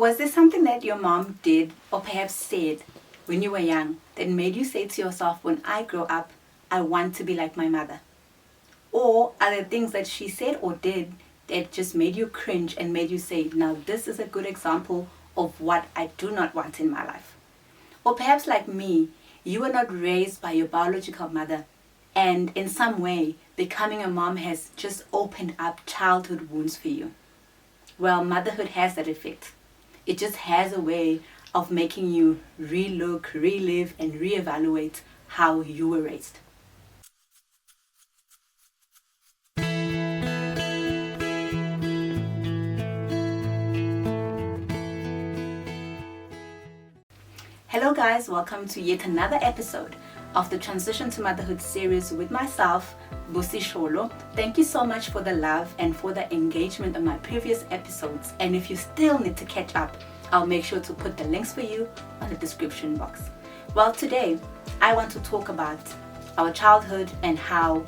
Was there something that your mom did or perhaps said when you were young that made you say to yourself, when I grow up, I want to be like my mother? Or are there things that she said or did that just made you cringe and made you say, now this is a good example of what I do not want in my life? Or perhaps like me, you were not raised by your biological mother, and in some way, becoming a mom has just opened up childhood wounds for you. Well, motherhood has that effect. It just has a way of making you relook, relive, and reevaluate how you were raised. Hello guys, welcome to yet another episode of the Transition to Motherhood series with myself, Busi Sholo. Thank you so much for the love and for the engagement on my previous episodes. And if you still need to catch up, I'll make sure to put the links for you on the description box. Well, today I want to talk about our childhood and how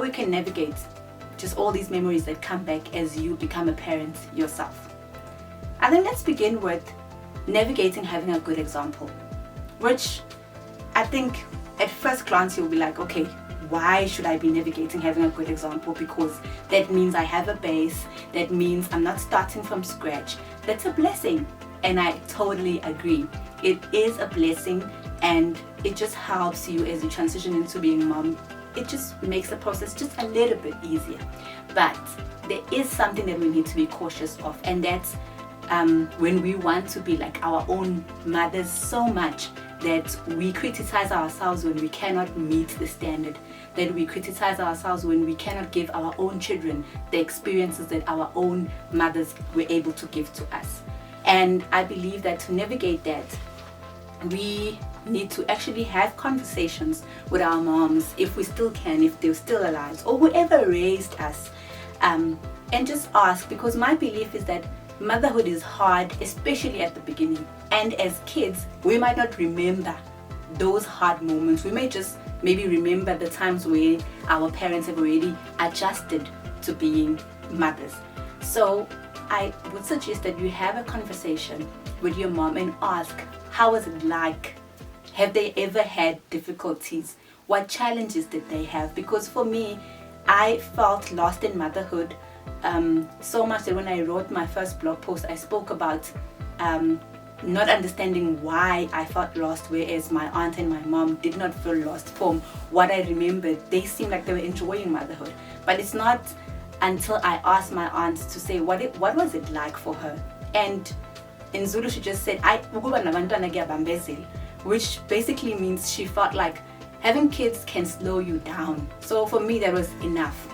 we can navigate just all these memories that come back as you become a parent yourself. I think let's begin with navigating having a good example, which I think at first glance you'll be like, okay, why should I be navigating having a good example? Because that means I have a base, that means I'm not starting from scratch. That's a blessing, and I totally agree. It is a blessing, and it just helps you as you transition into being mom. It just makes the process just a little bit easier. But there is something that we need to be cautious of, and that's when we want to be like our own mothers so much that we criticize ourselves when we cannot meet the standard, that we criticize ourselves when we cannot give our own children the experiences that our own mothers were able to give to us. And I believe that to navigate that, we need to actually have conversations with our moms, if we still can, if they're still alive, or whoever raised us, and just ask, because my belief is that motherhood is hard, especially at the beginning. And as kids, we might not remember those hard moments. We may just maybe remember the times where our parents have already adjusted to being mothers. So I would suggest that you have a conversation with your mom and ask, how was it like? Have they ever had difficulties? What challenges did they have? Because for me, I felt lost in motherhood so much that when I wrote my first blog post, I spoke about not understanding why I felt lost, whereas my aunt and my mom did not feel lost. From what I remembered, they seemed like they were enjoying motherhood. But it's not until I asked my aunt to say what was it like for her. And in Zulu she just said, which basically means she felt like having kids can slow you down. So for me that was enough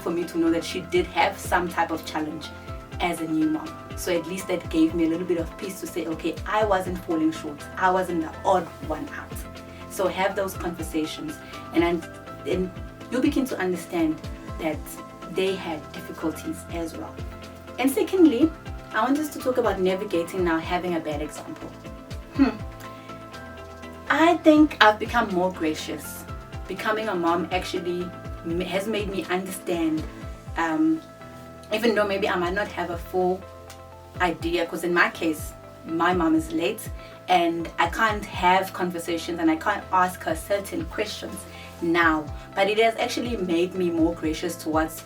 for me to know that she did have some type of challenge as a new mom. So at least that gave me a little bit of peace to say, okay, I wasn't falling short, I wasn't the odd one out. So have those conversations, and you'll begin to understand that they had difficulties as well. And secondly, I want us to talk about navigating now having a bad example. I think I've become more gracious. Becoming a mom actually has made me understand, even though maybe I might not have a full idea, because in my case my mom is late and I can't have conversations and I can't ask her certain questions now, but it has actually made me more gracious towards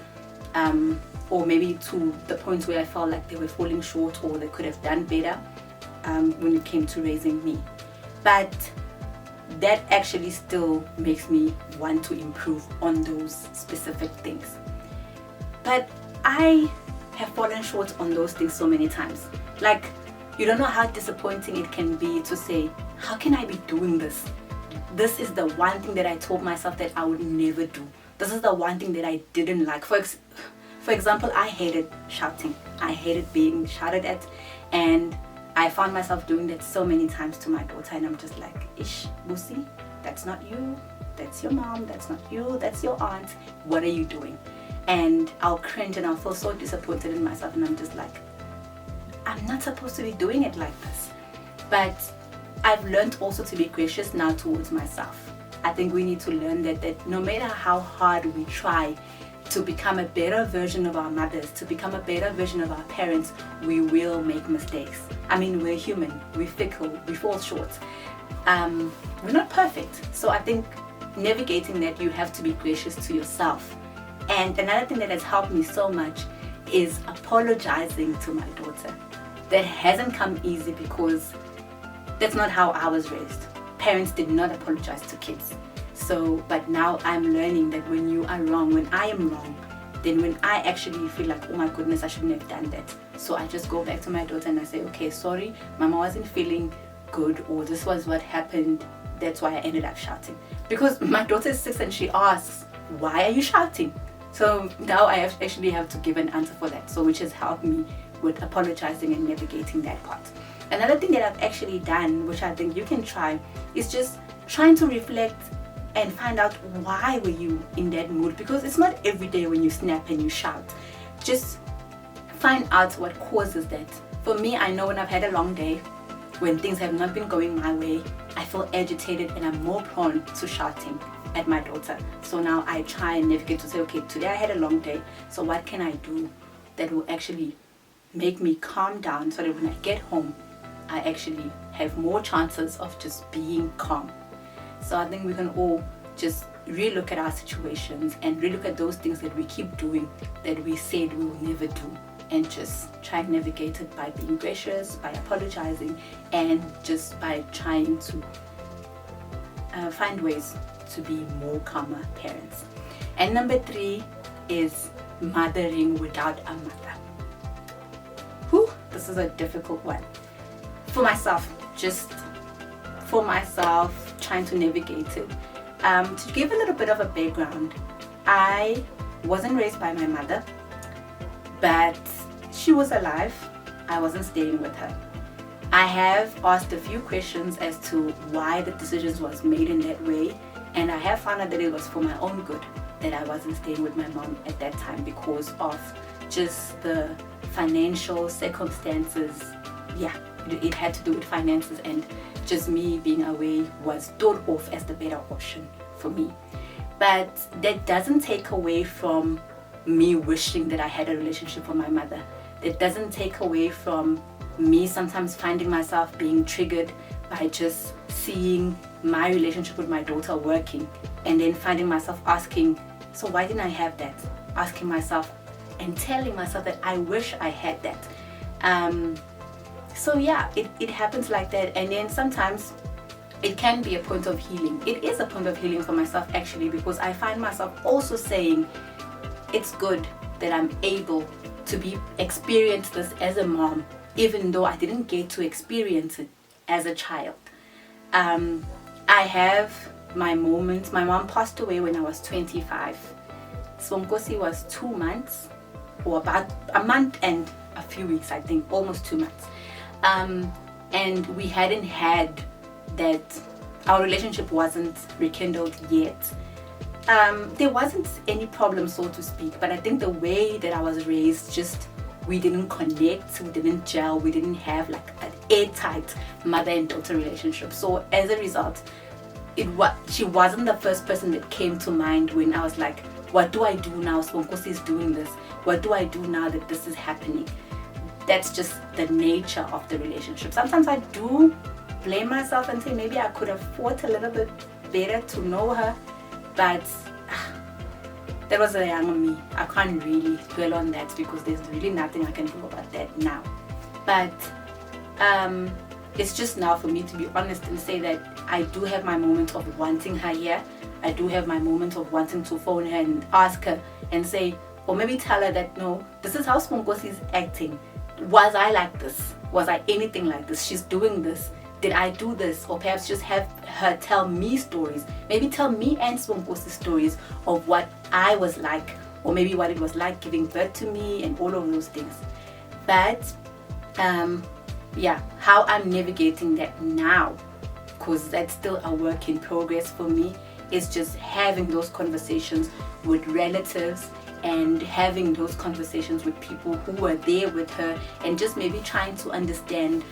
or maybe to the point where I felt like they were falling short or they could have done better when it came to raising me. But that actually still makes me want to improve on those specific things. But I have fallen short on those things so many times. Like, you don't know how disappointing it can be to say, how can I be doing this? This is the one thing that I told myself that I would never do. This is the one thing that I didn't like. For example, I hated shouting. I hated being shouted at, and I found myself doing that so many times to my daughter, and I'm just like, ish, Busi, that's not you, that's your mom, that's not you, that's your aunt, what are you doing? And I'll cringe and I'll feel so disappointed in myself, and I'm just like, I'm not supposed to be doing it like this. But I've learned also to be gracious now towards myself. I think we need to learn that no matter how hard we try to become a better version of our mothers, to become a better version of our parents, we will make mistakes. I mean, we're human, we're fickle, we fall short. We're not perfect. So I think navigating that, you have to be gracious to yourself. And another thing that has helped me so much is apologizing to my daughter. That hasn't come easy because that's not how I was raised. Parents did not apologize to kids. So, but now I'm learning that when you are wrong, when I am wrong, then when I actually feel like, oh my goodness, I shouldn't have done that. So I just go back to my daughter and I say, okay, sorry, Mama wasn't feeling good, or this was what happened. That's why I ended up shouting. Because my daughter is 6 and she asks, why are you shouting? So now I actually have to give an answer for that. So which has helped me with apologizing and navigating that part. Another thing that I've actually done, which I think you can try, is just trying to reflect and find out why were you in that mood, because it's not every day when you snap and you shout. Just find out what causes that. For me, I know when I've had a long day, when things have not been going my way, I feel agitated and I'm more prone to shouting at my daughter. So now I try and navigate to say, okay, today I had a long day, so what can I do that will actually make me calm down, so that when I get home I actually have more chances of just being calm. So I think we can all just relook at our situations and relook at those things that we keep doing that we said we will never do, and just try and navigate it by being gracious, by apologizing, and just by trying to find ways to be more calmer parents. And number 3 is mothering without a mother. Whew, this is a difficult one. For myself, trying to navigate it. To give a little bit of a background, I wasn't raised by my mother, but she was alive. I wasn't staying with her. I have asked a few questions as to why the decisions was made in that way, and I have found out that it was for my own good that I wasn't staying with my mom at that time, because of just the financial circumstances. Yeah, it had to do with finances, and just me being away was thought of as the better option for me. But that doesn't take away from me wishing that I had a relationship with my mother. That doesn't take away from me sometimes finding myself being triggered by just seeing my relationship with my daughter working, and then finding myself asking, so why didn't I have that? Asking myself and telling myself that I wish I had that. So yeah, it happens like that. And then sometimes it can be a point of healing. It is a point of healing for myself actually, because I find myself also saying it's good that I'm able to experience this as a mom, even though I didn't get to experience it as a child. I have my moments. My mom passed away when I was 25. Swonkosi was 2 months, or about a month and a few weeks, I think, almost 2 months. And we hadn't had that, our relationship wasn't rekindled yet. There wasn't any problem, so to speak, but I think the way that I was raised, just we didn't connect, we didn't gel, we didn't have like an airtight mother and daughter relationship. So as a result, she wasn't the first person that came to mind when I was like, what do I do now? Swonkosi is doing this. What do I do now that this is happening? That's just the nature of the relationship. Sometimes I do blame myself and say maybe I could have fought a little bit better to know her, but that was a young me. I can't really dwell on that because there's really nothing I can do about that now. But it's just now for me to be honest and say that I do have my moment of wanting her here. I do have my moment of wanting to phone her and ask her and say, or maybe tell her that no, this is how Swonkosi is acting. Was I like this? Was I anything like this? She's doing this. Did I do this? Or perhaps just have her tell me stories. Maybe tell me and Swonkosi stories of what I was like, or maybe what it was like giving birth to me and all of those things. But yeah, how I'm navigating that now, because that's still a work in progress for me, is just having those conversations with relatives and having those conversations with people who were there with her, and just maybe trying to understand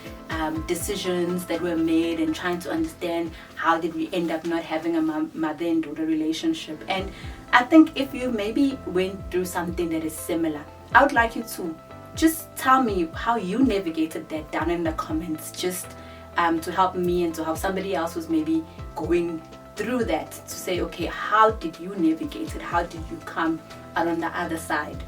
decisions that were made, and trying to understand how did we end up not having a mother and daughter relationship. And I think if you maybe went through something that is similar, I would like you to just tell me how you navigated that down in the comments, just to help me and to help somebody else who's maybe going through that, to say, okay, how did you navigate it? How did you come out on the other side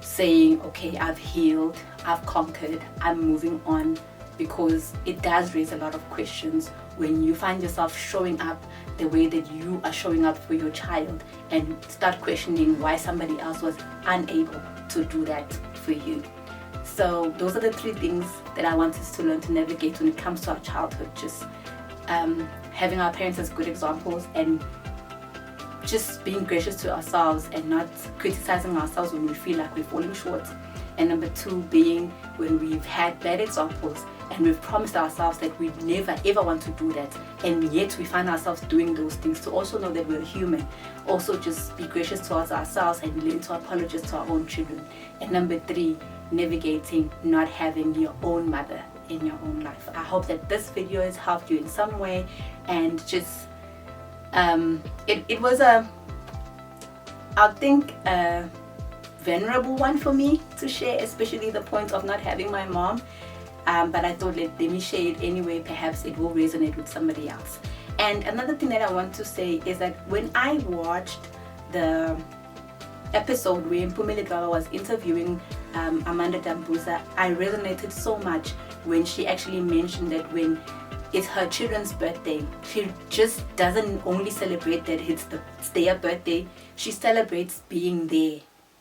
saying, okay, I've healed, I've conquered, I'm moving on? Because it does raise a lot of questions when you find yourself showing up the way that you are showing up for your child, and start questioning why somebody else was unable to do that for you. So those are the 3 things that I want us to learn to navigate when it comes to our childhood. Just having our parents as good examples, and just being gracious to ourselves and not criticizing ourselves when we feel like we're falling short. And number 2 being when we've had bad examples and we've promised ourselves that we never ever want to do that, and yet we find ourselves doing those things, to also know that we're human. Also just be gracious towards ourselves and learn to apologize to our own children. And number 3, navigating not having your own mother in your own life. I hope that this video has helped you in some way, and just it was a vulnerable one for me to share, especially the point of not having my mom, but I thought let me share it anyway. Perhaps it will resonate with somebody else. And another thing that I want to say is that when I watched the episode where Mpumi Ligaba was interviewing Amanda Dambuza, I resonated so much when she actually mentioned that when it's her children's birthday, she just doesn't only celebrate that it's their birthday, she celebrates being there.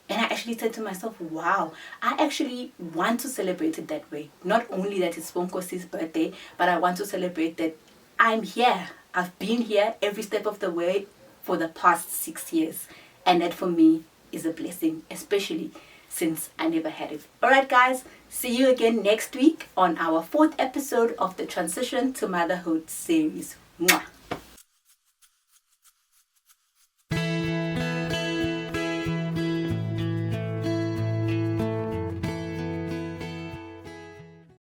And I actually said to myself, wow, I actually want to celebrate it that way. Not only that it's Bonkosi's birthday, but I want to celebrate that I'm here. I've been here every step of the way for the past 6 years. And that for me is a blessing, especially since I never had it. Alright guys, see you again next week on our 4th episode of the Transition to Motherhood series. Mwah.